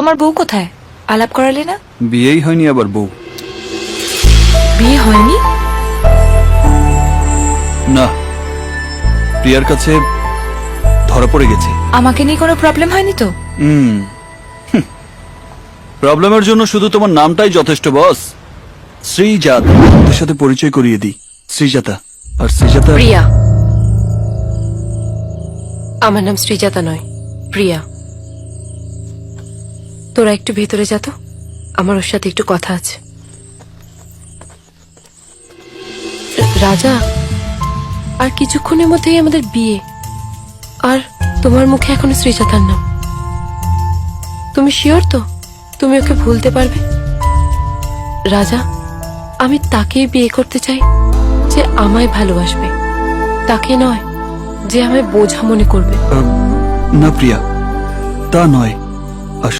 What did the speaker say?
আমার বউ কোথায়? আলাপ করালে না? বিয়েই হয়নি আবার বউ? বিয়ে হয়নি? না, প্রিয়ার কাছে ধরা পড়ে গেছে। আমাকে নিয়ে কোনো প্রবলেম হয়নি তো? প্রবলেমের জন্য শুধু তোমার নামটাই যথেষ্ট বস। শ্রীজাতা, ওদের সাথে পরিচয় করিয়ে দিই। শ্রীজাতা আর শ্রীজাতা। প্রিয়া। আমার নাম শ্রীজাতা নয়, প্রিয়া। তোরা একটু ভেতরে যা তো, আমার ওর সাথে একটু কথা আছে। রাজা, আর কিছুক্ষণের মধ্যেই আমাদের বিয়ে, আর তোমার মুখে এখনো শ্রীজাতার নাম। তুমি শিওর তো তুমি ওকে ভুলতে পারবে? রাজা, আমি তাকেই বিয়ে করতে চাই যে আমায় ভালোবাসবে, তাকে নয় যে আমায় বোঝা মনে করবে। না প্রিয়া, তা নয়।